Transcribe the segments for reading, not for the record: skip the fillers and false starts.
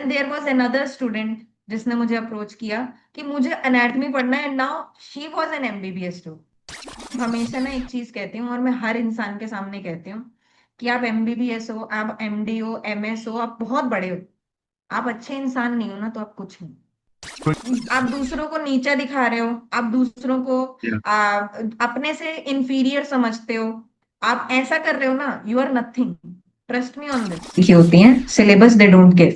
Then there was another student जिसने मुझे approach किया कि मुझे एनाटॉमी पढ़ना है, now she was an MBBS too. हमेशा ना एक चीज कहती हूँ, और मैं हर इंसान के सामने कहती हूँ कि आप एमबीबीएस हो, आप एमडी हो, एमएस हो, आप बहुत बड़े हो, आप अच्छे इंसान नहीं हो ना, तो आप कुछ नहीं। आप दूसरों को नीचा दिखा रहे हो, आप दूसरों को Yeah. अपने से इंफीरियर समझते हो, आप ऐसा कर रहे हो ना, you are nothing. Trust me on this. लिखी होती हैं syllabus, they don't give.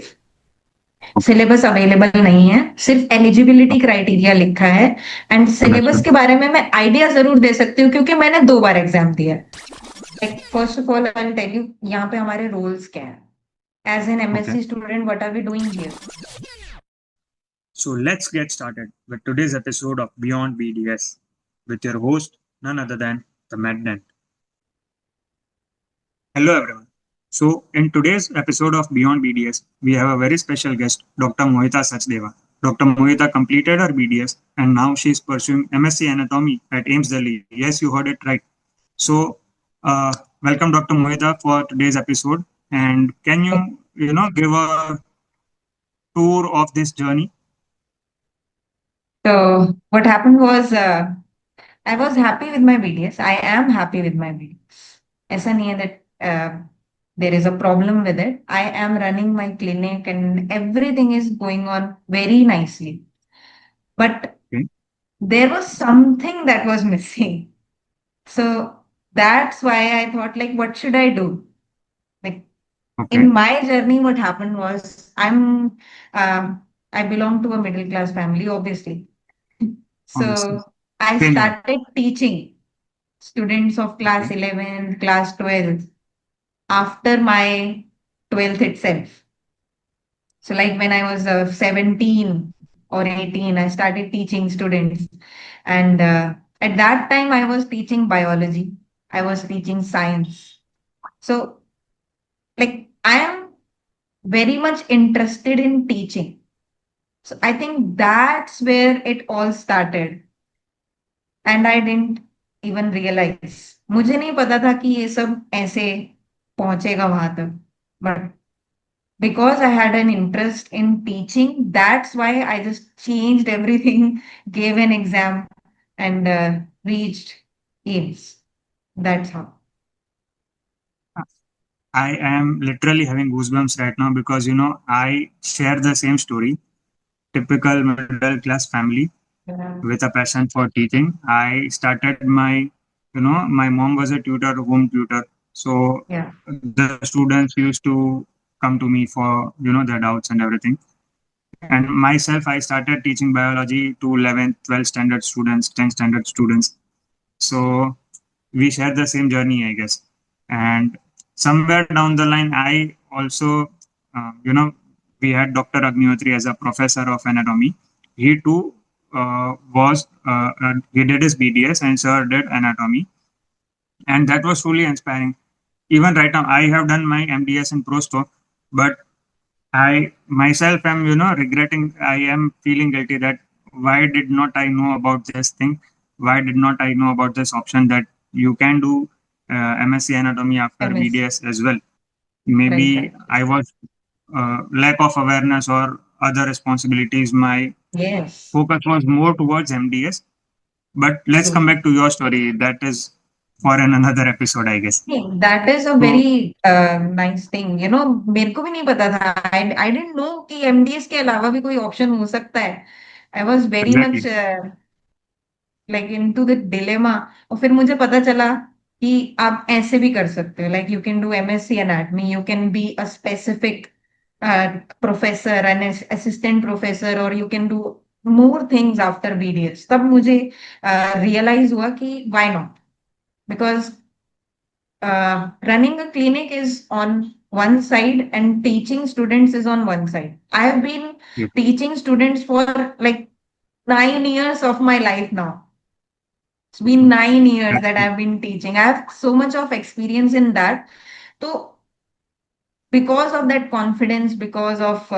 Okay. Syllabus available नहीं है, सिर्फ एलिजिबिलिटी क्राइटेरिया लिखा है। And syllabus Understood. के बारे में मैं आइडिया जरूर दे सकती हूँ, क्योंकि मैंने 2 बार एग्जाम दिया है। Like first of all I will tell you यहाँ पे हमारे रोल्स क्या है। As an Okay. MSc student, what are we doing here? So let's get started with today's episode of Beyond BDS with your host, none other than the Madman. Hello, everyone. So, in today's episode of Beyond BDS, we have a very special guest, Dr. Mohita Sachdeva. Dr. Mohita completed her BDS and now she is pursuing MSc Anatomy at AIMS Delhi. Yes, you heard it right. So, uh, welcome, Dr. Mohita, for today's episode. And can give a tour of this journey? So what happened was, I was happy with my videos. I am happy with my videos. ऐसा नहीं है that there is a problem with it. I am running my clinic and everything is going on very nicely. But Okay. there was something that was missing. So that's why I thought, like, what should I do? Like, Okay. in my journey, what happened was, I belong to a middle class family, obviously. Obviously. So I Same here. started teaching students of class Okay. 11, class 12 after my 12th itself. So, like when I was 17 or 18, I started teaching students. And at that time, I was teaching biology, I was teaching science. So, like, I am very much interested in teaching. So, I think that's where it all started. And I didn't even realise, मुझे नहीं पता था कि ये सब ऐसे पहुंचेगा वहां तक। But because I had an interest in teaching, that's why I just changed everything, gave an exam and reached AIIMS. That's how. I am literally having goosebumps right now because I share the same story. Typical middle class family with a passion for teaching. I started my mom was a tutor, home tutor. So या the students used to come to me for their doubts and everything. And myself, I started teaching biology to 11th, 12th standard students, 10th standard students. So we share the same journey, I guess. And somewhere down the line, I also, we had Dr. Agnihotri as a professor of anatomy. He too he did his BDS and sir did anatomy. And that was truly inspiring. Even right now, I have done my MDS in Prosto, but I myself am, regretting. I am feeling guilty that why did not I know about this thing? Why did not I know about this option that you can do MSc Anatomy after MS. BDS as well? Right Maybe right. I was lack of awareness or other responsibilities. My yes. focus was more towards MDS. But let's true. come back to your story. That is for another episode, I guess. That is a very So nice thing, you know. मेरे को भी नहीं पता था, I didn't know कि MDS के अलावा भी कोई ऑप्शन हो सकता है। I was very much exactly. Like into the dilemma. और फिर मुझे पता चला कि आप ऐसे भी कर सकते हो, like you can do MSc anatomy, you can be a specific professor, an assistant professor, और you can do more things after BDS. तब मुझे रियलाइज हुआ कि why not, because running a clinic is on one side and teaching students is on one side. I have been Yeah. teaching students for like 9 years of my life now. It's been 9 years That's that good. I've been teaching. I have so much of experience in that. So, because of that confidence, because of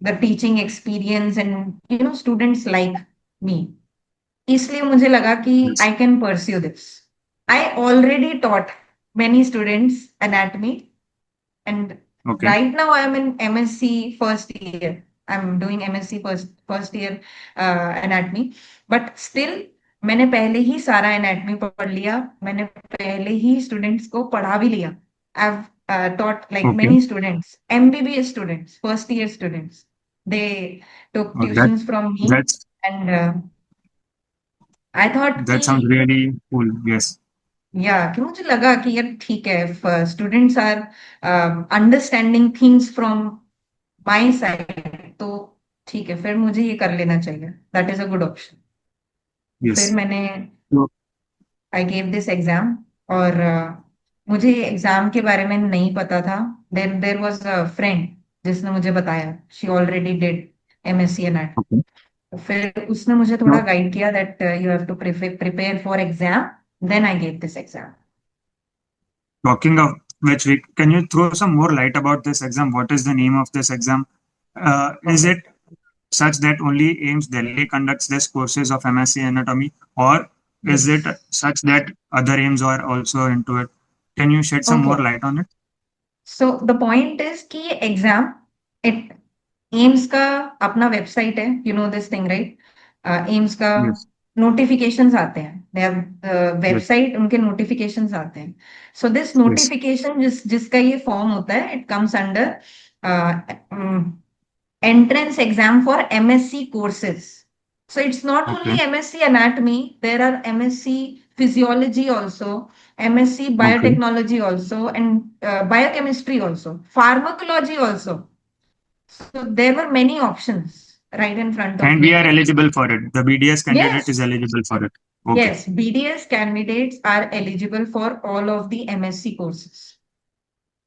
the teaching experience, and students like me, इसलिए मुझे लगा कि Yes. I can pursue this. I already taught many students anatomy, and Okay. Right now, I am in MSc first year. I'm doing MSc first year anatomy. But still, मैंने पहले ही सारा anatomy पढ़ लिया. मैंने पहले ही students को पढ़ा भी लिया. I've taught like Okay. many students, MBBS students, first year students. They took That tuitions from me, that's and I thought that sounds कि really cool. Yes. या कि मुझे लगा कि यार ठीक है, students are understanding things from my side, तो ठीक है, फिर मुझे ये कर लेना चाहिए. That is a good option. फिर Yes. मैंने So, I gave this exam. और मुझे एग्जाम के बारे में नहीं पता था. देर देर वॉज अ फ्रेंड जिसने मुझे बताया. शी ऑलरेडी डिड MSc एनएट. okay. फिर उसने मुझे थोड़ा So, गाइड किया that you have to prepare for exam. Then I gave this exam. talking of which, can you throw some more light about this exam? What is the name of this exam? Is it such that only AIMS Delhi conducts this courses of MSc Anatomy, or is it Yes. such that other AIMS are also into it? Can you shed some more Okay. light on it? So the point is कि ये exam, it aims का अपना website है. You know this thing right. AIIMS का Yes, notifications आते हैं. They have yes, website, उनके notifications आते हैं. So this yes. नोटिफिकेशन जिसका ये फॉर्म होता है, it comes under entrance exam for MSc courses. So it's not Okay, only MSc anatomy, there are MSc physiology also, MSc okay. biotechnology also, and biochemistry also, pharmacology also. So there were many options right in front of And we are me. eligible for it. The BDS candidate is Yes, eligible for it. Okay, yes, BDS candidates are eligible for all of the MSc courses.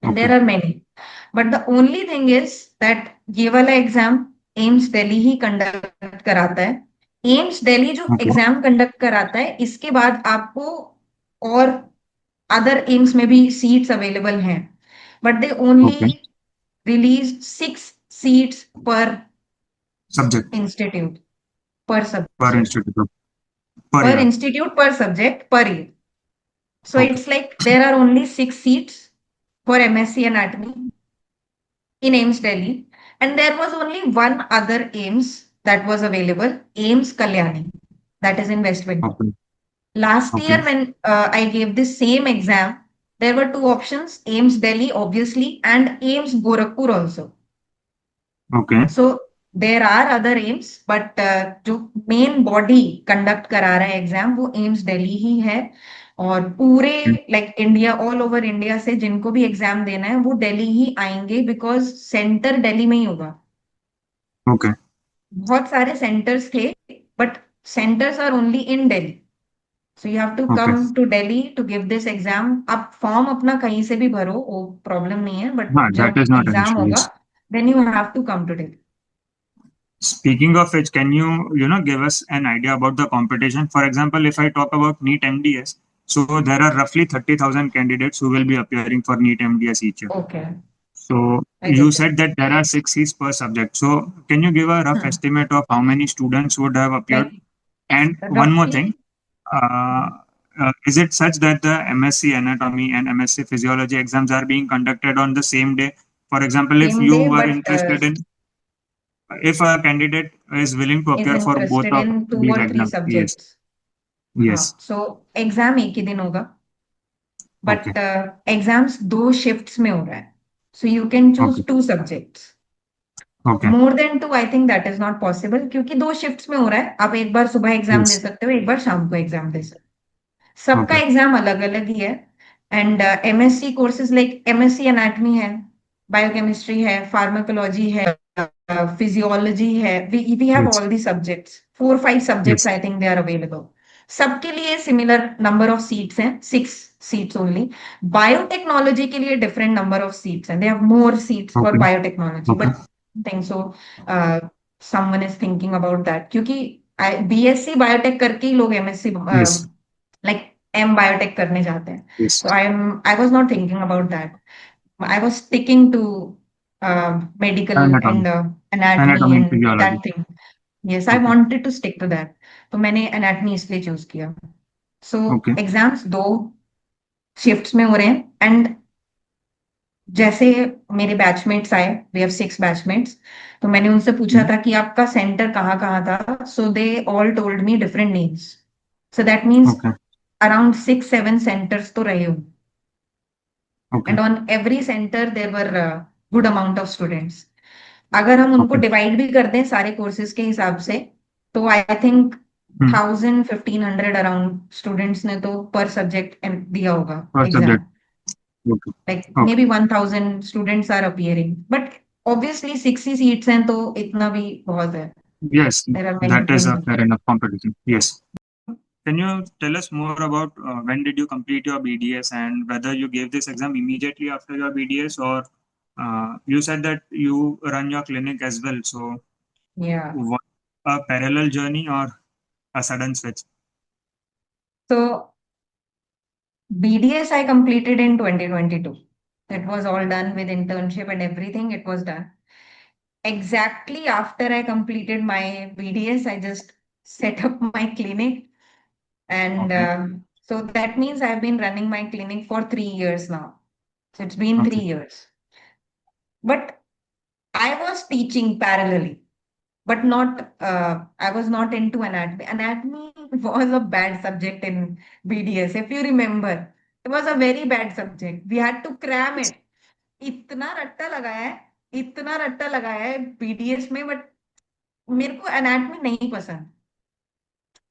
And okay, there are many. But the only thing is that ये वाला exam AIIMS Delhi ही conduct कराता है. AIIMS Delhi जो okay, exam conduct कराता है, इसके बाद आपको और अदर एम्स में भी सीट्स अवेलेबल हैं. But they okay. Only release 6 seats पर Subject इंस्टीट्यूट, पर per सब्जेक्ट, institute per पर year. इंस्टीट्यूट, पर subject, per year. So Okay, it's like there are only 6 seats for MSc Anatomy in AIMS Delhi, and there was only one other AIMS that was available, AIMS Kalyani, that is in West Bengal. okay, Last okay, year, when I gave this same exam, there were two options, AIMS Delhi, obviously, and AIMS Gorakhpur also. okay. So there are other AIMS, but जो main body conduct करा रहा है exam, वो AIIMS Delhi ही है. और पूरे like India, all over India से जिनको भी एग्जाम देना है, वो दिल्ली ही आएंगे, बिकॉज सेंटर दिल्ली में ही होगा. Okay, बहुत सारे सेंटर्स थे, but centres are only in Delhi. So you have to okay. Come to Delhi to give this exam. आप फॉर्म अपना कहीं से भी भरो, वो प्रॉब्लम नहीं है, बट That जब is not an exam issue. होगा, Yes. Then you have to come to Delhi. Speaking of which, can you give us an idea about the competition? For example, if I talk about NEET MDS, so there are roughly 30,000 candidates who will be appearing for NEET MDS each year. Okay, So I you get it. said that there are 6 seats per subject. So can you give a rough estimate of how many students would have appeared? Like And one more thing, roughly, uh, is it such that the MSc Anatomy and MSc Physiology exams are being conducted on the same day? For example, if same you day, were but interested in, if a candidate is willing to is appear for both interested of in two these or three exams, yes, subjects. हाँ, yes, so exam एक ही दिन होगा, okay, but exams 2 shifts में हो रहा है. So you can okay, choose 2 subjects. okay, more than 2 I think that is not possible, क्योंकि 2 shifts में हो रहा है. आप एक बार सुबह एग्जाम दे yes, सकते हो, एक बार शाम को एग्जाम दे सकते हो. सबका okay, एग्जाम अलग अलग ही है. And MSc courses like MSc anatomy है, बायोकेमिस्ट्री है, फार्माकोलॉजी है, फिजियोलॉजी है. We have yes, all the subjects, 4 5 subjects yes, I think they are available. सबके लिए सिमिलर नंबर ऑफ सीट्स हैं, 6 सीट्स ओनली. बायोटेक्नोलॉजी के लिए डिफरेंट नंबर ऑफ सीट्स हैं. They have more seats for okay, biotechnology, okay, but think so someone is thinking about that, क्योंकि BSc biotech करके ही लोग MSc yes, like M biotech करने जाते हैं. yes, So I was not thinking about that. I was sticking to medical anatomy, and anatomy anatomy and and physiology, that thing. Yes, I okay, wanted to stick to that. तो मैंने anatomy इसलिए choose किया. So okay, exams 2 shifts में हो रहे हैं, and जैसे मेरे बैचमेट्स आए, वी हैव 6 बैचमेट्स, तो मैंने उनसे पूछा हम्म, था कि आपका सेंटर कहाँ कहाँ था, so they all told me different names, so that means okay around 6 7 centres तो रहे हो, okay and on every centre there were good amount of students. अगर हम उनको ओके। डिवाइड भी कर दें सारे कोर्सेज के हिसाब से, तो I think hmm, 1000 1500 around students ने तो पर सब्जेक्ट दिया होगा first exam. Subject. Okay Like okay. maybe 1000 students are appearing, but obviously 60 seats हैं तो इतना भी बहुत है. Yes, There are many that is a many. fair enough competition. Yes. Can you tell us more about when did you complete your BDS and whether you gave this exam immediately after your BDS, or you said that you run your clinic as well. So Yeah. what a parallel journey or a sudden switch? So BDS I completed in 2022. It was all done with internship and everything. It was done. Exactly after I completed my BDS, I just set up my clinic, and Okay. so that means I've been running my clinic for 3 years now. So it's been three Okay. years. But I was teaching parallelly, but not I was not into anatomy. Anatomy was a bad subject in BDS, if you remember. It was a very bad subject. We had to cram it. इतना रट्टा लगाया है, इतना रट्टा लगाया है BDS में, but मेरे को एनाटॉमी नहीं पसंद.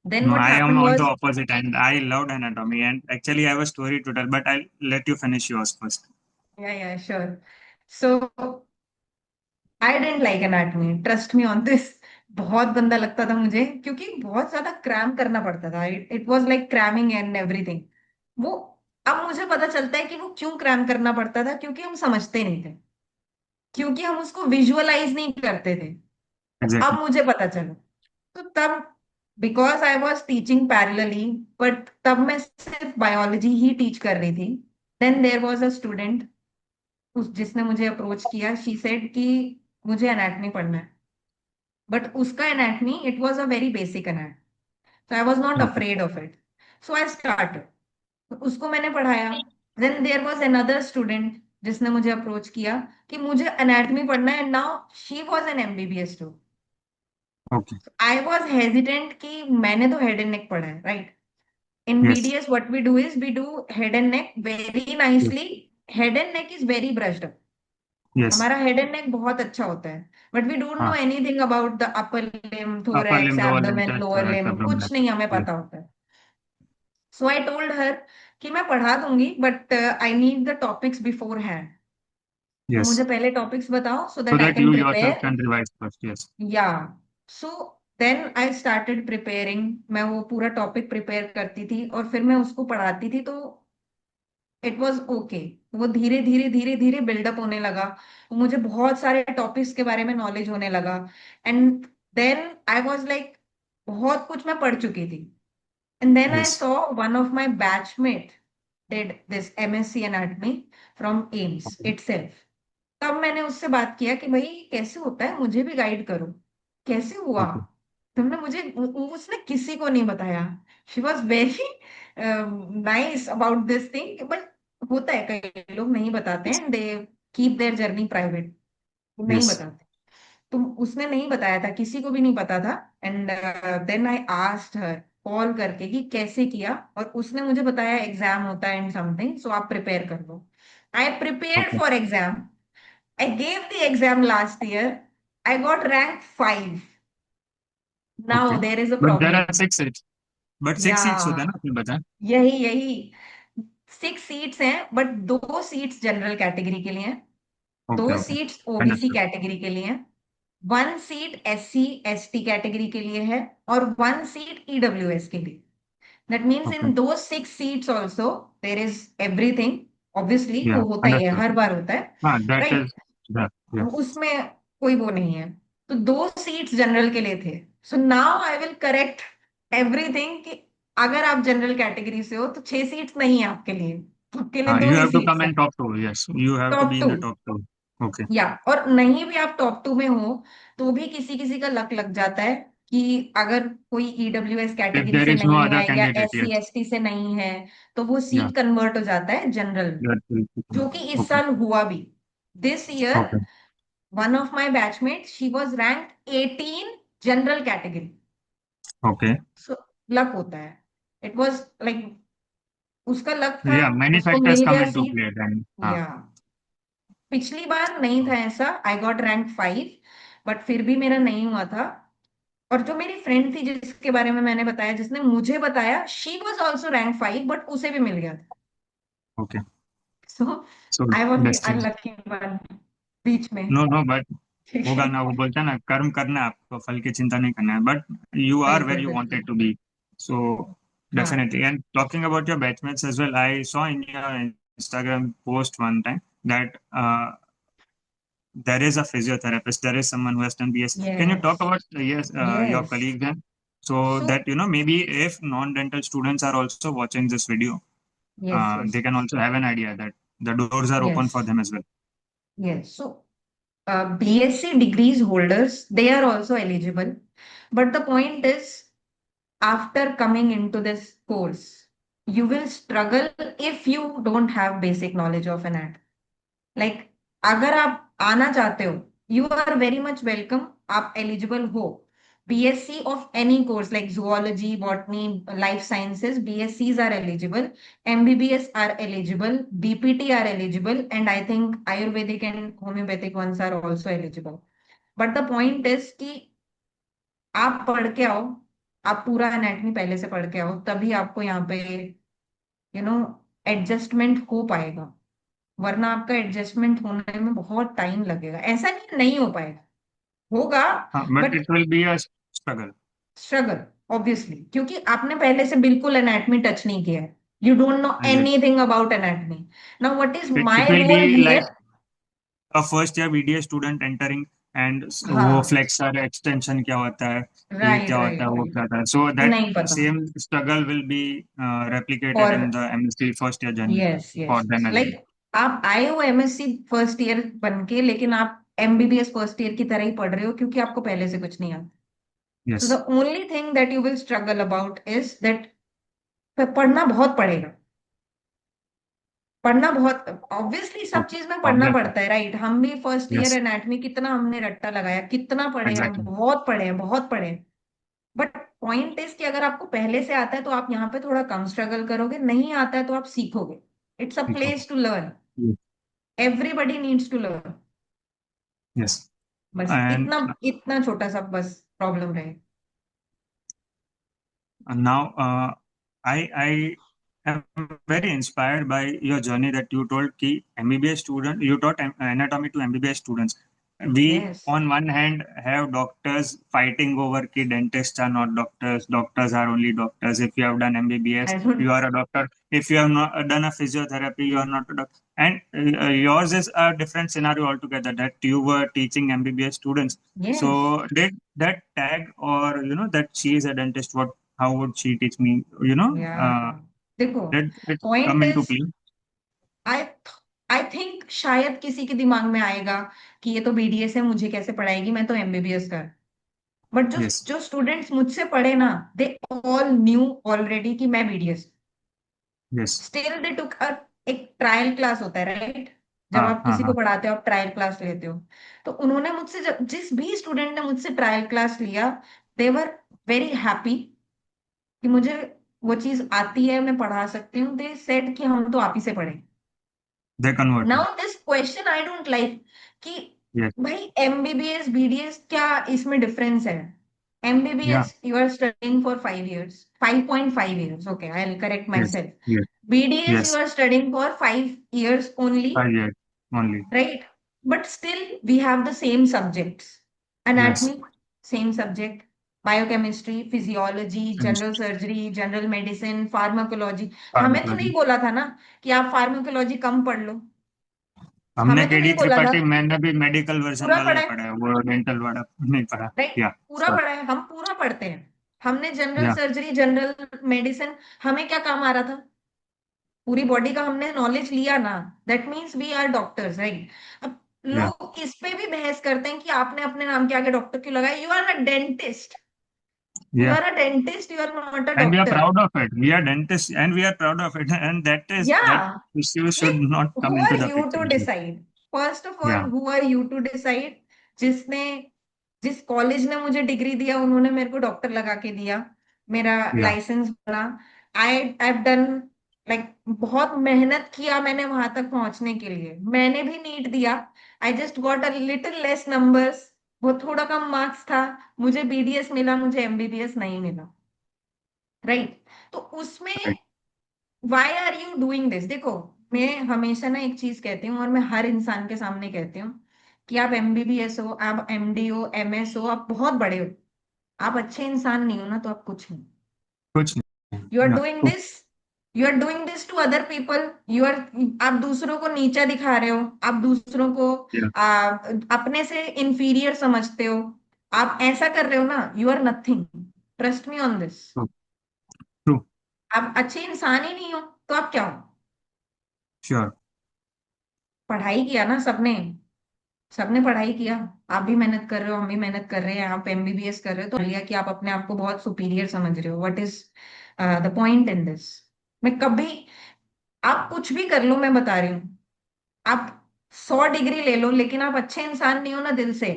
Then No, what I am happened on the was, opposite and I loved anatomy, and actually I have a story to tell, but I'll let you finish yours first. Yeah sure. So I don't like anatomy, trust me on this. बहुत गंदा लगता था मुझे, क्योंकि बहुत ज्यादा cram करना पड़ता था. It was like cramming and everything. वो अब मुझे पता चलता है कि वो क्यों क्रैम करना पड़ता था, क्योंकि हम समझते नहीं थे, क्योंकि हम उसको विजुअलाइज नहीं करते थे. अब Exactly. मुझे पता चला. तो तब, because I was teaching parallelly, but तब मैं सिर्फ बायोलॉजी ही टीच कर रही थी. Then there was a student उस जिसने मुझे अप्रोच किया. शी सेड कि मुझे एनाटमी पढ़ना है, बट उसका anatomy it was a very basic anatomy. So I was not Okay. Afraid of it. So I started, उसको मैंने पढ़ाया. Then there was another student जिसने मुझे अप्रोच किया कि मुझे एनाटमी पढ़ना है. Now she was an MBBS too. Okay. I was hesitant कि मैंने तो हेड एंड नेक पढ़ा है, right? In Yes. BDS, what we do is we do head and neck very Yes. nicely. Head and neck is very brushed up. Yes. हमारा head and neck बहुत अच्छा होता है. But we don't know Ah, anything about the upper limb, upper thorax, limb, lower limb, abdomen, chest, lower thorax, limb, abdomen. कुछ नहीं हमें Yes. पता होता है. So I told her कि मैं पढ़ा दूंगी, but I need the topics beforehand. तो मुझे Yes. पहले topics बताओ so So that I that can you yourself prepare. can revise first. Yes. Yeah. So then I started preparing. मैं वो पूरा टॉपिक प्रिपेयर करती थी और फिर मैं उसको पढ़ाती थी. तो इट वॉज ओके. वो धीरे धीरे धीरे धीरे बिल्डअप होने लगा. मुझे बहुत सारे टॉपिक्स के बारे में नॉलेज होने लगा. And then I was like, बहुत कुछ मैं पढ़ चुकी थी. And then I Yes. Saw one of my batchmate did this MSc anatomy from AIIMS Okay. Itself. तब मैंने उससे बात किया कि भाई कैसे होता है, मुझे भी गाइड करो, कैसे हुआ. Okay. तुमने मुझे उसने किसी को नहीं बताया. She was very nice about this thing. But होता है, कई लोग नहीं बताते Yes. हैं, they keep their journey private, नहीं Yes. बताते. तो उसने नहीं बताया था, किसी को भी नहीं पता था. And then I asked her call करके कि कैसे किया, और उसने मुझे बताया एग्जाम होता है एंड समथिंग, सो आप प्रिपेयर कर लो. I prepared Okay. For exam. I gave the exam last year. I got rank 5. Now Okay. there is a But there problem. are 6 seats. But 6 seats होते हैं Yeah, ना अपने बचा. यही यही 6 सीट्स हैं, बट 2 सीट्स जनरल कैटेगरी के लिए हैं, Okay. दो Okay. Seats OBC Understood. Category के लिए हैं, 1 सीट एससी एसटी कैटेगरी के लिए है, और 1 सीट ईडब्ल्यूएस के लिए. That means Okay. इन दो 6 seats also there is everything. Obviously Yeah. वो होता ही है, Understood. हर बार होता है, Ah, that right? is that. Yeah. उसमें कोई वो नहीं है. तो 2 सीट्स जनरल के लिए थे. So now I will correct everything कि अगर आप जनरल कैटेगरी से हो तो 6 सीट्स नहीं है आपके लिए, आपके लिए Ah, दो you ही have to come सीट्स है. in top two. Yes. You have to top be in two. the top two. Okay. या और नहीं भी आप टॉप 2 में हो तो भी किसी किसी का लक लग जाता है. कि अगर कोई ईडब्ल्यूएस If कैटेगरी there से is no नहीं other है या candidate, एससी yes. एसटी से नहीं है तो वो Yeah. सीट कन्वर्ट हो जाता है जनरल में, That will जो कि इस okay. साल हुआ भी। This year Okay. One of my batchmate she was ranked 18 general category. Okay. So luck होता है, इट वाज लाइक उसका लक था, Yeah, many उसको factors मिल come गया into सीट। play then. या पिछली बार नहीं था ऐसा, आई गॉट रैंक 5 बट फिर भी मेरा नहीं हुआ था। और जो मेरी फ्रेंड थी जिसके बारे में मैंने बताया, जिसने मुझे बताया, she was also rank 5 but उसे भी मिल गया था। Okay. So So I was the destiny. Unlucky one बीच में। No, no, but ठीक होगा है, ना, वो बोलता है ना, कर्म करना है आपको, फल की चिंता नहीं करना है, बट यू आर वेर बिल्कुल यू बिल्कुल। वांटेड टू बी, सो हाँ, definitely. And talking about your batchmates as well, I saw in your Instagram post one time that there is a physiotherapist, there is someone who has done BS. Can you talk yes about yes your yes. colleague then, so so that maybe if non-dental students are also watching this video, yes yes they can also have an idea that the doors are open yes for them as well. Yes. So BSc degrees holders, they are also eligible, but the point is, after coming into this course, you will struggle if you don't have basic knowledge of anatomy. Like, अगर आप आना चाहते हो, you are very much welcome, आप eligible हो। BSc of any course like zoology, botany, life sciences, BScs are eligible, MBBS are eligible, BPT are eligible, and I think Ayurvedic and homeopathic ones are also eligible. But the point is कि आप पढ़ के आओ, आप पूरा anatomy पहले से पढ़ के आओ, तभी आपको यहाँ पे यू नो एडजस्टमेंट हो पाएगा। वरना आपका एडजस्टमेंट होने में बहुत टाइम लगेगा, ऐसा नहीं नहीं हो पाएगा, होगा, But but it will be a struggle. Struggle, obviously, क्योंकि आपने पहले से बिल्कुल एनाटमी टच नहीं किया है। You don't know Yes. Anything about anatomy. Now what is It my will role be like here? a first year BDA student entering and वो हाँ, flexor extension क्या होता है, ये क्या राइट होता है, राइट वो राइट। क्या होता है, so that नहीं पता। same struggle will be replicated और in the MSc first year journey yes for yes them yes, as well. Like आप आए हो एमएससी फर्स्ट ईयर बन के, लेकिन आप एमबीबीएस फर्स्ट ईयर की तरह ही पढ़ रहे हो, क्योंकि आपको पहले से कुछ नहीं आता। So the Yes. Only thing that you will struggle about is that पढ़ना बहुत पड़ेगा। पढ़ना बहुत, ऑब्वियसली सब Okay. चीज में पढ़ना Obviously. पड़ता है, राइट? हम भी फर्स्ट ईयर Yes. एनाटमी कितना हमने रट्टा लगाया, कितना पढ़े हैं, Exactly. बहुत पढ़े हैं, बहुत पढ़े हैं। बट पॉइंट इज कि अगर आपको पहले से आता है तो आप यहाँ पे थोड़ा कम स्ट्रगल करोगे, नहीं आता है तो आप सीखोगे। इट्स अ ठीक हो. Place to learn, Yes. Everybody needs to learn. Yes. बस And इतना, इतना छोटा सा बस प्रॉब्लम रहे। now I am very inspired by your journey that you told कि MBBS student you taught anatomy to MBBS students. We yes, on one hand have doctors fighting over कि dentists are not doctors, doctors are only doctors. If you have done MBBS, I don't. you are a doctor. If you have not done a physiotherapy, you are not a doctor. And yours is a different scenario altogether that you were teaching MBBS students. Yes, So did that tag or that she is a dentist, what how would she teach me, या देखो, did it point come into is, play? I I think शायद किसी के दिमाग में आएगा कि ये तो बीडीएस है, मुझे कैसे पढ़ाएगी, मैं तो एमबीबीएस कर। बट जो Yes. जो स्टूडेंट्स मुझसे पढ़े ना, दे ऑल न्यू ऑलरेडी कि मैं बीडीएस। Yes. स्टिल दे टुक एक ट्रायल क्लास होता है, राइट? जब हाँ आप हाँ किसी को हाँ. पढ़ाते हो, आप ट्रायल क्लास लेते हो। तो उन्होंने मुझसे, जब जिस भी स्टूडेंट ने मुझसे ट्रायल क्लास लिया, दे वर वेरी हैप्पी कि मुझे वो चीज आती है, मैं पढ़ा सकती हूँ। दे सेड कि हम तो आप ही से पढ़े। They converted. Now this question I don't like कि Yes. भाई एमबीबीएस बीडीएस क्या इसमें डिफरेंस है? Yeah. MBBS you are studying for 5 years, 5.5 years, okay, I'll correct Yes. myself. Yes. BDS you Yes. are studying for 5 years only, 5 years only. right? But still we have the same subjects: Yes. anatomy, same subject, biochemistry, physiology, general Chemistry. surgery, general medicine, pharmacology। हमें तो नहीं Pharmacology. बोला था ना कि आप pharmacology कम पढ़ लो। हमने हमें तो केडी नहीं बोला था। त्रिपाठी, मैंने भी मेडिकल वर्जन पूरा वाला पढ़ा ही है, पढ़ा है, वो डेंटल वाला नहीं पढ़ा. राइट? या पूरा सो पढ़ा है, हम पूरा पढ़ते हैं। हमने जनरल या सर्जरी, जनरल मेडिसिन, हमें क्या काम आ रहा था? पूरी बॉडी का हमने नॉलेज लिया ना, that means we are doctors, right? अब या लोग इस पे भी बहस करते हैं कि आपने अपने नाम के आगे डॉक्टर क्यों लगाया, you are a dentist. You Yeah. are a dentist, you are not a And we are doctor. proud of it. We are dentists and we are proud of it. And that Yeah. issue should Like, not come who into are the you picture. to decide? First of all, Yeah. who are you to decide? जिसने जिस college ने मुझे degree दिया उन्होंने मेरे को doctor लगा के दिया, मेरा Yeah. लाइसेंस बना। आई डन, लाइक बहुत मेहनत किया मैंने वहां तक पहुंचने के लिए, मैंने भी नीट दिया। I just got a little less numbers, वो थोड़ा कम मार्क्स था, मुझे बीडीएस मिला, मुझे एमबीबीएस नहीं मिला। राइट? तो उसमें Right. Why are you doing this? देखो, मैं हमेशा ना एक चीज कहती हूँ और मैं हर इंसान के सामने कहती हूँ कि आप एमबीबीएस हो, आप एमडी हो, एमएस हो, आप बहुत बड़े हो, आप अच्छे इंसान नहीं हो ना तो आप कुछ नहीं। कुछ नहीं। You are Yeah. Doing this, you are doing this to other people, you are, आप दूसरों को नीचा दिखा रहे हो, आप दूसरों को Yeah. अपने से इंफीरियर समझते हो, आप ऐसा कर रहे हो ना, you are nothing. Trust me on this. True. True. आप अच्छे इंसान ही नहीं हो तो आप क्या हो? Sure. पढ़ाई किया ना सबने, सबने पढ़ाई किया, आप भी मेहनत कर रहे हो, हम भी मेहनत कर रहे हैं, आप एमबीबीएस कर रहे हो, तो लिया कि आप अपने आप को बहुत सुपीरियर समझ रहे हो। What is the point in this? मैं कभी, आप कुछ भी कर लो, मैं बता रही हूँ, आप 100 डिग्री ले लो, लेकिन आप अच्छे इंसान नहीं हो ना दिल से,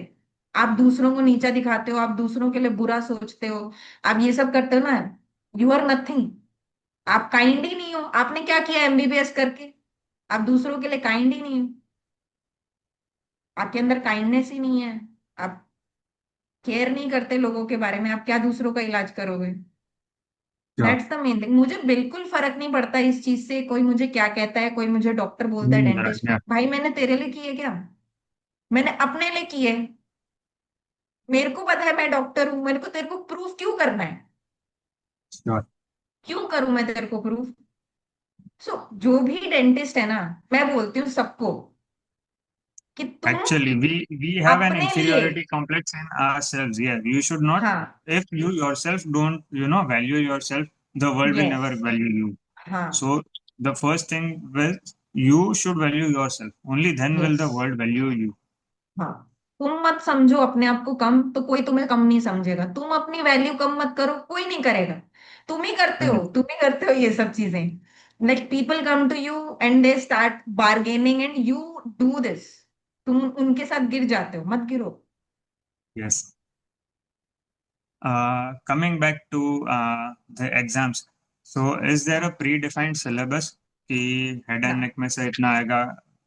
आप दूसरों को नीचा दिखाते हो, आप दूसरों के लिए बुरा सोचते हो, आप ये सब करते हो ना, यू आर नथिंग। आप काइंड ही नहीं हो। आपने क्या किया एमबीबीएस करके? आप दूसरों के लिए काइंड ही नहीं हो, आपके अंदर काइंडनेस ही नहीं है, आप केयर नहीं करते लोगों के बारे में, आप क्या दूसरों का इलाज करोगे? Sure. That's the main thing. मुझे बिल्कुल फर्क नहीं पड़ता इस चीज से, कोई मुझे क्या कहता है, कोई मुझे डॉक्टर बोलता है, Right. डेंटिस्ट। Yeah. भाई मैंने तेरे लिए की है क्या? मैंने अपने लिए की है। मेरे को पता है मैं डॉक्टर हूं, मेरे को तेरे को प्रूफ क्यों करना है? Sure. क्यों करूं मैं तेरे को प्रूफ? जो भी डेंटिस्ट है ना, मैं बोलती हूँ सबको कि तुम Actually, we have an अपने लिए, inferiority complex in ourselves. Yeah, you should not. हाँ, If you yourself don't, value yourself, the world will yes, never value you. हाँ, So the first thing will you should value yourself. Only then will yes, the world value you. हाँ। तुम मत समझो अपने आप को कम, तो कोई तुम्हें कम नहीं समझेगा। तुम अपनी वैल्यू कम मत करो, कोई नहीं करेगा। तुम ही करते हो, Right. तुम ही करते हो ये सब चीजें। Like people come to you and they start bargaining and you do this, तुम उनके साथ गिर जाते हो, मत गिरो। Yes. Coming back to the exams. So is there a predefined syllabus कि head and ना, neck में से इतना आएगा,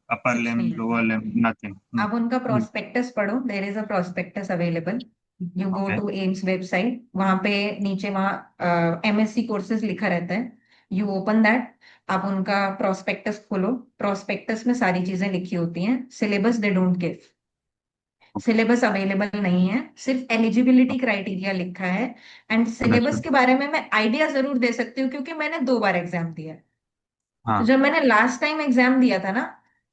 upper कुछ limb, नहीं है। lower limb, nothing. आप उनका प्रोस्पेक्टस पढ़ो, there is a prospectus available. You go Okay. To AIIMS website, वहां पे नीचे वहाँ एमएससी कोर्सेज लिखा रहता है, यू ओपन दैट, आप उनका प्रोस्पेक्टस खोलो। प्रोस्पेक्टस में सारी चीजें लिखी होती हैं, syllabus they don't give, syllabus available नहीं है, सिर्फ एलिजिबिलिटी क्राइटेरिया लिखा है। And syllabus Understood. के बारे में मैं आइडिया जरूर दे सकती हूँ क्योंकि मैंने 2 बार एग्जाम दिया है। तो हाँ. जब मैंने लास्ट टाइम एग्जाम दिया था ना,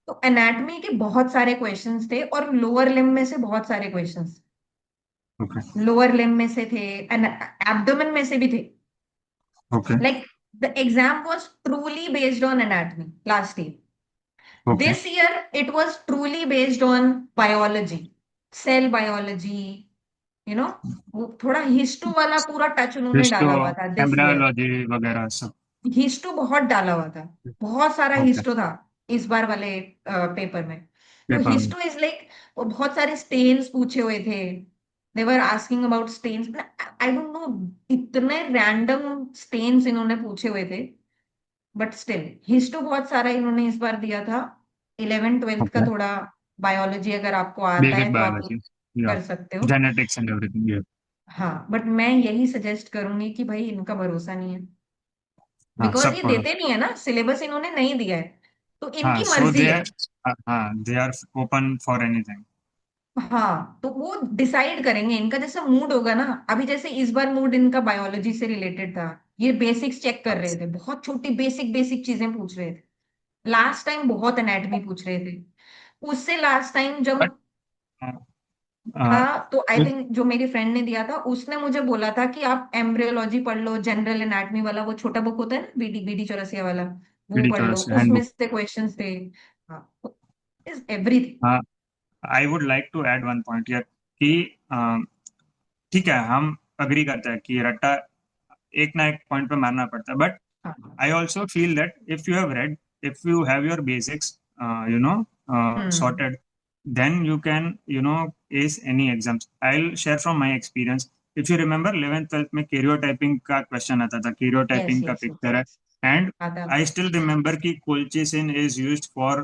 तो एनाटॉमी के बहुत सारे क्वेश्चंस थे और लोअर लिम्ब में से बहुत सारे क्वेश्चंस, Okay. लोअर लिम्ब में से थे, एब्डोमेन में से भी थे। Okay. Like the exam was truly based on anatomy last year. Okay. This year it was truly based on biology, cell biology, you know, वो थोड़ा हिस्टो वाला पूरा टच उन्होंने हिस्टो, डाला हुआ था दिस ईयर। एम्ब्रायोलॉजी वगैरह सब. हिस्टो बहुत डाला हुआ था, बहुत सारा Okay. हिस्टो था इस बार वाले पेपर में। तो पेपर में. हिस्टो इज लाइक, बहुत सारे स्टेन्स पूछे हुए थे, they were asking about stains, I don't know, इतने रैंडम स्टेन्स इन्होंने पूछे हुए थे। बट स्टिल हिस्टो बहुत सारा इन्होंने इस बार दिया था। 11th 12th का Okay. थोड़ा बायोलॉजी अगर आपको आता Basic है तो आप biology. Yeah. कर सकते हो। Genetics and everything. Yeah. हाँ, बट मैं यही सजेस्ट करूंगी कि भाई इनका भरोसा नहीं है, हाँ, बिकॉज सब ये पढ़ो. देते नहीं है ना, सिलेबस इन्होंने नहीं दिया है, तो हाँ, इनकी so मर्जी they है। are, हाँ, they are open for anything. हाँ, तो वो डिसाइड करेंगे, इनका जैसा मूड होगा ना। अभी जैसे इस बार मूड इनका बायोलॉजी से रिलेटेड था, ये बेसिक्स चेक कर रहे थे, बहुत छोटी बेसिक बेसिक चीजें पूछ रहे थे। लास्ट टाइम बहुत एनाटॉमी पूछ रहे थे। उससे लास्ट टाइम But जब uh, था, uh, तो आई it थिंक जो मेरी फ्रेंड ने दिया था उसने मुझे बोला था कि आप एम्ब्रियोलॉजी पढ़ लो, जनरल एनाटॉमी वाला वो छोटा बुक होता है ना, बीडी बीडी चौरसिया वाला, वो pretty पढ़ लो, choice उसमें handbook. से क्वेश्चंस थे। हाँ, is everything. I would like to add one point here कि ठीक है, हम अग्री करता है कि रट्टा एक ना एक पॉइंट पे मारना पड़ता है, बट हाँ। I also feel that if you have read, if you have your basics, you know, hmm. sorted, then you can, you know, ace any exams. I'll share from my experience. If you remember 11th 12th में karyotyping का question आता था, yes karyotyping का yes picture है, yes. and आता I था। still remember कि colchicine is used for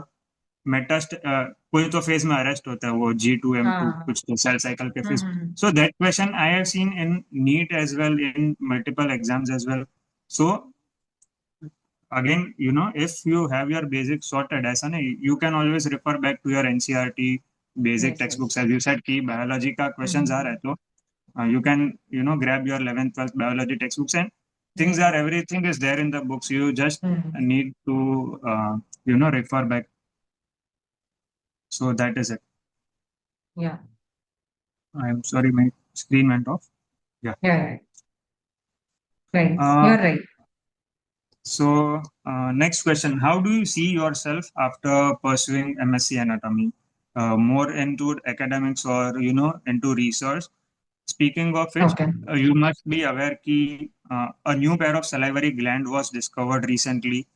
मेटास्ट कोई तो फेज में अरेस्ट होता है वो G2 M2 हाँ। कुछ तो सेल साइकिल के phase. Hmm. So that question I have seen in NEET as well, in multiple exams as well. So again, if you have your basics sorted, ऐसा नहीं, you can always refer back to your NCERT basic yes yes. textbooks. As you said कि biology का questions आ रहा है, तो you can grab your 11th 12th biology textbooks, and things are, everything is there in the books. You just need to refer back. So that is it. या I'm sorry, my screen went off. Yeah. Yeah right, you Uh, are right. so, next question. How do you see yourself after pursuing MSc Anatomy? More into academics or, into research? Speaking of which, okay. you must be aware that a new pair of salivary gland was discovered recently.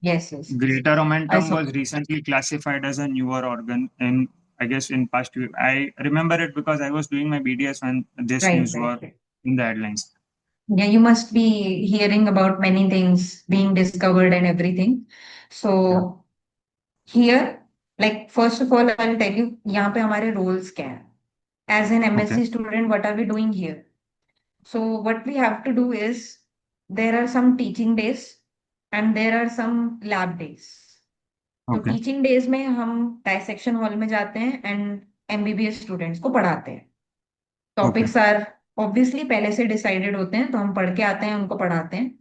Yes yes yes. Greater I omentum saw. was recently classified as a newer organ in, I guess, in past year. I remember it because I was doing my BDS when this right news right was right. in the headlines. Yeah, you must be hearing about many things being discovered and everything. Yeah. So here, like first of all, I'll tell you यहाँ पे हमारे roles क्या हैं. As an Okay. MSc student, what are we doing here? So what we have to do is there are some teaching days and there are some lab days. तो Okay. Teaching days में हम dissection hall में जाते हैं and MBBS students को पढ़ाते हैं। Okay. Topics are obviously पहले से डिसाइडेड होते हैं, तो हम पढ़ के आते हैं, उनको पढ़ाते हैं।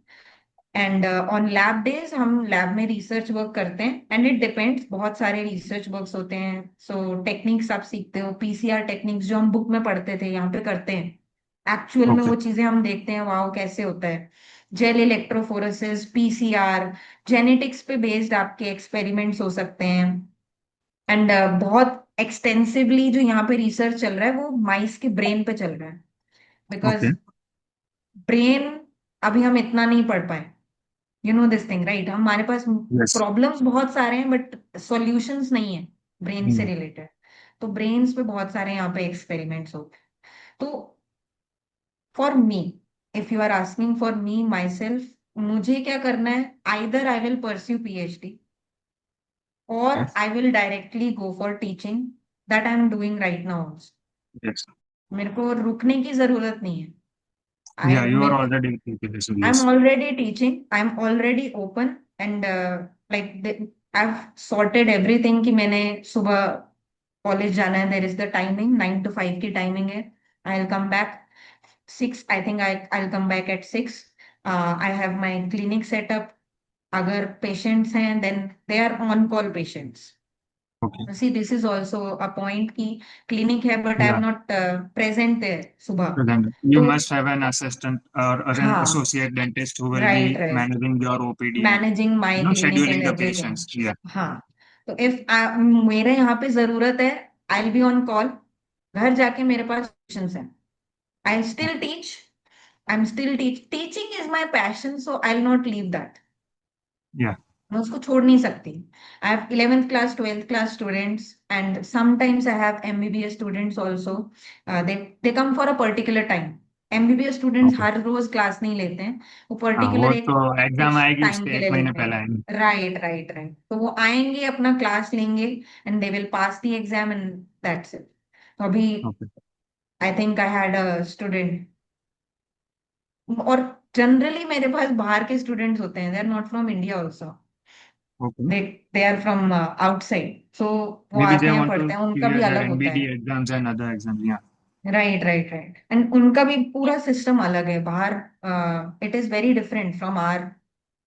एंड ऑन लैब डेज हम लैब में रिसर्च वर्क करते हैं एंड इट डिपेंड्स, बहुत सारे रिसर्च वर्क्स होते हैं। सो टेक्निक्स आप सीखते हो, पीसीआर टेक्निक्स जो हम बुक में पढ़ते थे यहाँ पे करते हैं। एक्चुअल में Okay. वो चीजें हम देखते हैं, वाओ कैसे होता है। जेल इलेक्ट्रोफोरेसिस, पीसीआर, जेनेटिक्स पे बेस्ड आपके एक्सपेरिमेंट्स हो सकते हैं। एंड बहुत एक्सटेंसिवली जो यहाँ पे रिसर्च चल रहा है वो माइस के ब्रेन पे चल रहा है, बिकॉज Okay. ब्रेन अभी हम इतना नहीं पढ़ पाए। You know this thing right, हमारे पास Yes. प्रॉब्लम्स बहुत सारे हैं बट सॉल्यूशंस नहीं है ब्रेन से Hmm. रिलेटेड। तो ब्रेन्स पे बहुत सारे यहाँ पे एक्सपेरिमेंट्स होते हैं। तो for me, if you are asking for me myself, मुझे क्या करना है, either I will pursue PhD और Yes. I will directly go for teaching, that I am doing right now. Yes. मेरे को रुकने की जरूरत नहीं है। आई Yeah, you are मेरे को already thinking so I'm yes. already teaching. I'm already open and I've sorted everything कि मैंने सुबह कॉलेज जाना है. There is the timing 9 to 5 की टाइमिंग है. I'll come back 6. I think I'll come back at 6. I have my clinic set up. अगर patients हैं then they are on call patients. Okay. See, this is also a point कि clinic है but I Yeah. am not present there सुबह. So then you तो must have an assistant or an हाँ, associate dentist who will right, be right. managing your OPD and managing my clinic and scheduling the everything. patients. Yeah. हाँ, तो if मेरे यहाँ पे जरूरत है, I will be on call. घर जाके मेरे पास क्वेश्चंस हैं, I still teach, I am still teaching is my passion, so I will not leave that. Yeah. मैं उसको छोड़ नहीं सकती। I have 11th class 12th class students and sometimes I have MBBS students also. They come for a particular time. MBBS students Okay. हर रोज class नहीं लेते हैं, वो हाँ, पर्टिकुलर वो एक तो एग्जाम फिक्स आएगी टाइम उसके के एक लिए महीने लेते पहले हैं। आएंगे. राइट राइट राइट, तो वो आएंगे, अपना क्लास लेंगे and they will pass the exam and that's it. तो अभी Okay. I think I had a student, और जनरली मेरे पास बाहर के स्टूडेंट्स होते हैं, they are not from India also, Okay. They they are from outside. So वो Maybe they आते हैं, want पढ़ते to हैं, उनका भी clear their अलग होता NBT है। exams and other exams. Yeah. Right right right, and उनका भी पूरा सिस्टम अलग है बाहर। It is very different from our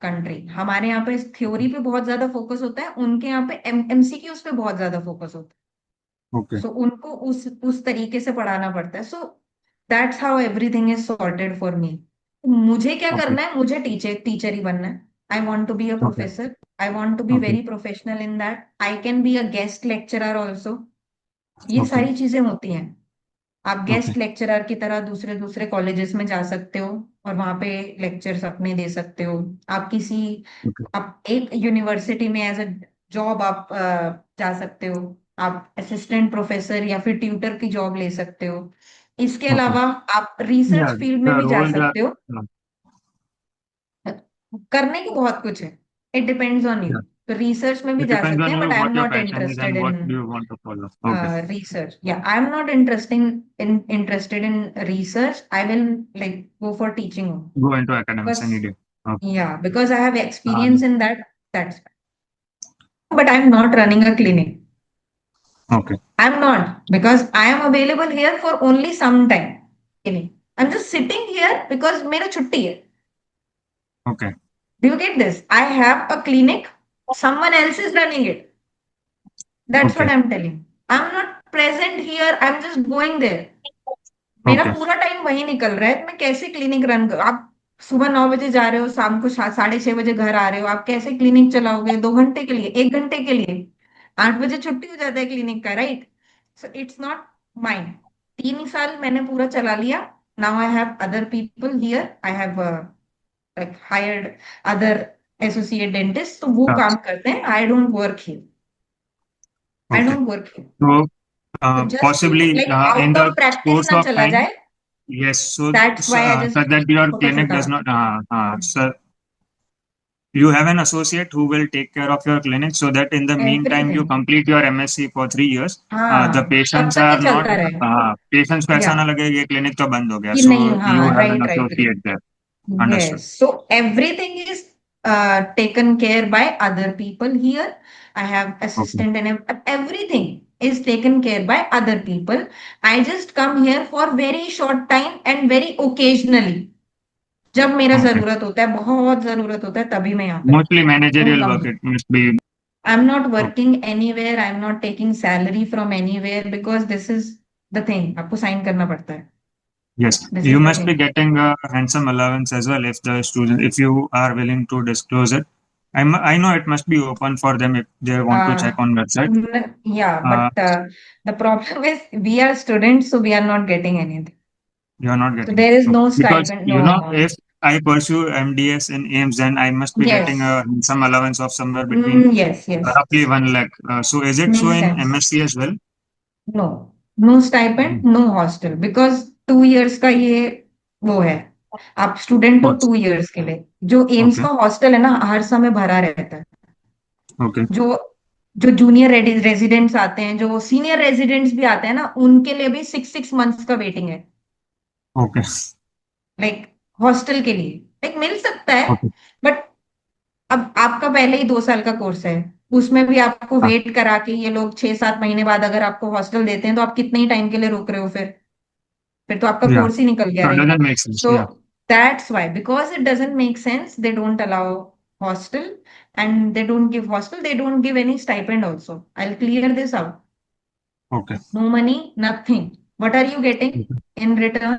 country. हमारे यहाँ पे थ्योरी पे बहुत ज्यादा फोकस होता है, उनके यहाँ पे एमसीक्यूज पे बहुत ज्यादा फोकस होता है। Okay. सो उनको उस तरीके से पढ़ाना पड़ता है। So that's how everything is sorted for me. मुझे क्या Okay. करना है, मुझे टीचर टीचर ही बनना है। I want to be a Okay. Professor, I want to be Okay. Very professional in that, I can be a guest lecturer also. ये Okay. सारी चीजें होती हैं। आप गेस्ट लेक्चरर की तरह दूसरे दूसरे कॉलेजेस में जा सकते हो और वहां पे लेक्चर्स अपने दे सकते हो। आप किसी Okay. आप एक यूनिवर्सिटी में एज अ जॉब आप जा सकते हो। आप असिस्टेंट प्रोफेसर या फिर ट्यूटर की जॉब ले सकते हो। इसके Okay. अलावा आप रिसर्च Yeah, फील्ड में the भी जा role that सकते हो। करने को बहुत कुछ है। It depends on you. yeah, तो रिसर्च में भी it जा depends सकते on हैं, you but I am what your not passion is interested and what in do you want to follow. Okay. research. Yeah, I'm not interested in research. I will like go for teaching only. Go into academics any Because day. Okay. yeah, because I have Uh, experience in that. That's but I'm not running a clinic. okay. I'm not because I am available here for only some time. Clinic. I'm just sitting here because मेरा छुट्टी है. Okay. Do you get this? I have a clinic. Someone else is running it. That's what Okay. I'm telling. I'm not present here. I'm just going there. मेरा Okay. पूरा time वही निकल रहा है। मैं कैसे क्लिनिक रन कर, आप सुबह 9 बजे जा रहे हो, शाम को 6:30 बजे घर आ रहे हो, आप कैसे क्लिनिक चलाओगे 2 घंटे के लिए, 1 घंटे के लिए? 8 बजे छुट्टी हो जाता है क्लिनिक का, right? So it's not mind. 3 साल मैंने पूरा चला लिया। Now I have other people here. I have like hired other associate dentist, तो वो Yeah. काम करते हैं। I don't work here. I Okay. Don't work here. So तो just to possibly like in out the of practice course ना of चला time, जाए, yes. So, that's why I so just that your छोटा clinic छोटा। does not, sir, you have an associate who will take care of your clinic so that in the meantime you everything. complete your MSc for 3 years. The हाँ, तब patients तक ये are not, चलता रहे। patients को या ऐसा ना लगे ये clinic तो बंद हो गया. कि So नहीं, you हाँ, have an right right right. associate there. Yes, Understood. so everything is taken care by other people here. I have Okay. assistant and everything is taken care by other people. I just come here for very short time and very occasionally. जब मेरा Okay. जरूरत होता है, बहुत जरूरत होता है, तभी मैं यहाँ पे Mostly don't managerial come work here. it must be. I'm not Okay. working anywhere. I'm not taking salary from anywhere because this is the thing. आपको sign करना पड़ता है. Yes, This you is the must be thing. getting a handsome allowance as well if the student, if you are willing to disclose it. I know it must be open for them if they want to check Uh, on website. yeah, Uh, but the problem is we are students, so we are not getting anything. you are not So getting there it. is Okay. no Because, stipend. you No, know, no. if I pursue MDS in AIMS, then I must be getting Yes. a some allowance of somewhere between Yes, yes. roughly 1 lakh. So is it so Makes in sense. MSc as well? No. No stipend, Mhm. no hostel. Because 2 years का ये वो है। आप student हो Course. 2 years के लिए। जो AIIMS Okay. का हॉस्टल है ना, हर समय भरा रहता है। Okay. जो जो जूनियर रेजिडेंट्स आते हैं, जो सीनियर रेजिडेंट्स भी आते हैं ना, उनके लिए भी 6 6 months का वेटिंग है। Okay. लाइक हॉस्टल के लिए लाइक मिल सकता है, Okay. बट अब आपका पहले ही 2 साल का कोर्स है। उसमें भी आपको Ah, वेट करा के ये लोग 6 7 महीने बाद अगर आपको हॉस्टल देते हैं, तो आप कितने ही टाइम के लिए रुक रहे हो? फिर तो आपका yeah. कोर्स ही निकल गया, So it right? doesn't make sense. So Yeah. That's why, because it doesn't make sense, they don't allow hostel and they don't give hostel, they don't give any stipend also. I will clear this out. Okay. No money, nothing. What are you getting Okay. in return?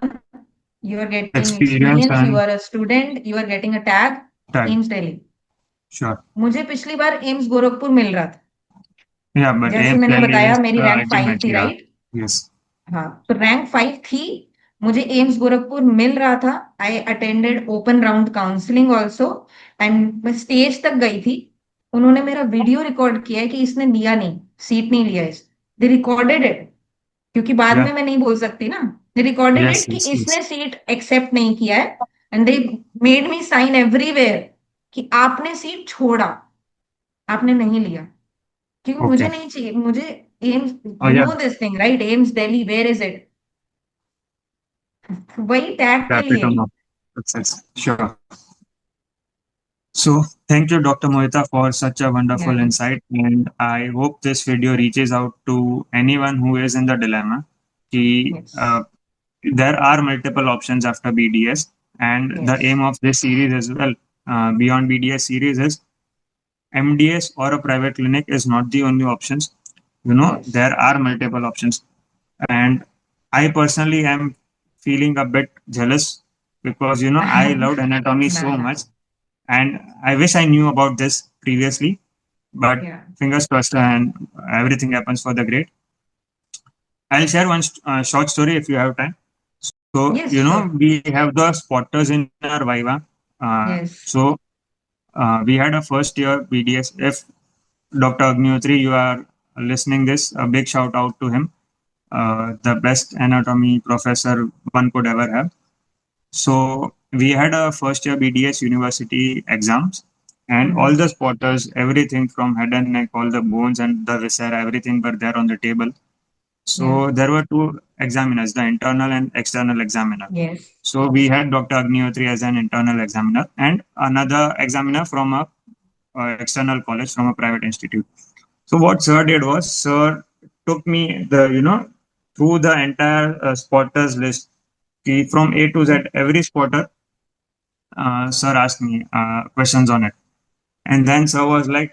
You are getting Experience experience, you and are a student, you are getting a tag, time. AIIMS Delhi. Sure. मुझे पिछली बार AIIMS Gorakhpur मिल रहा था। Yeah, but जैसे AIMS मैंने Delhi बताया is मेरी rank 5 ultimate. थी, Yeah. Right? Yes. हाँ, तो रैंक 5 थी। मुझे एम्स गोरखपुर मिल रहा था। I attended open round counselling also and मैं स्टेज तक गई थी। उन्होंने मेरा वीडियो रिकॉर्ड किया है कि इसने लिया नहीं, सीट नहीं लिया इस। दे रिकॉर्डेड इट, क्योंकि बाद Yeah. में मैं नहीं बोल सकती ना। They recorded Yes. इट कि Yes. इसने Yes. सीट एक्सेप्ट नहीं किया है and they made me sign everywhere कि आपने सीट छोड़ा, आपने नहीं लिया। क्योंकि मुझे Okay. नहीं चाहिए। मुझे AIIMS, Oh you yeah. No this thing right, AIIMS Delhi, where is it? वही टैग के लिए। Capital of success. Sure. So thank you, Dr. Mohita, for such a wonderful Yeah. insight, and I hope this video reaches out to anyone who is in the dilemma. कि, Yes. there are multiple options after BDS, and the Yes. aim of this series as well, beyond BDS series, is MDS or a private clinic is not the only options. Yes. There are multiple options, and I personally am feeling a bit jealous because I loved anatomy Nah, so nah. much, and I wish I knew about this previously. But Yeah. fingers crossed, and everything happens for the great. I'll share one short story if you have time. So, Yes, sure. we have the spotters in our Viva. Yes. So, we had a first year BDS. If Dr. Agnihotri, you are listening this, a big shout out to him. The best anatomy professor one could ever have. So we had a first year BDS university exams, and all the spotters, everything from head and neck, all the bones and the viscera, everything were there on the table. So there were two examiners, the internal and external examiner. Yes. So we had Dr. Agnihotri as an internal examiner and another examiner from a external college from a private institute. So what sir did was sir took me through the entire spotters list. From A to Z, every spotter, sir asked me questions on it. And then sir was like,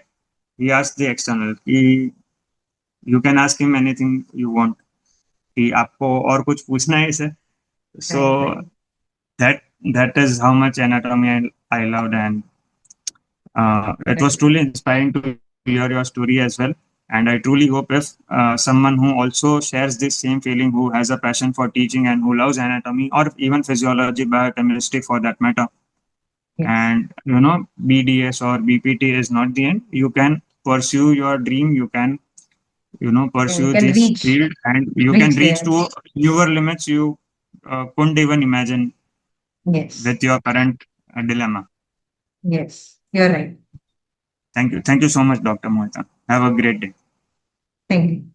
he asked the external, you can ask him anything you want. कि आपको और कुछ पूछना है इसे? So that is how much anatomy I loved, and it was truly inspiring to hear your story as well. And I truly hope if someone who also shares this same feeling, who has a passion for teaching and who loves anatomy or even physiology, biochemistry for that matter, and BDS or BPT is not the end. You can pursue your dream. You can pursue can this reach- field, and you reach can reach there. to newer limits you couldn't even imagine Yes. with your current dilemma. Yes. You're right. Thank you so much, Dr. Mohita. Have a great day. Thank you.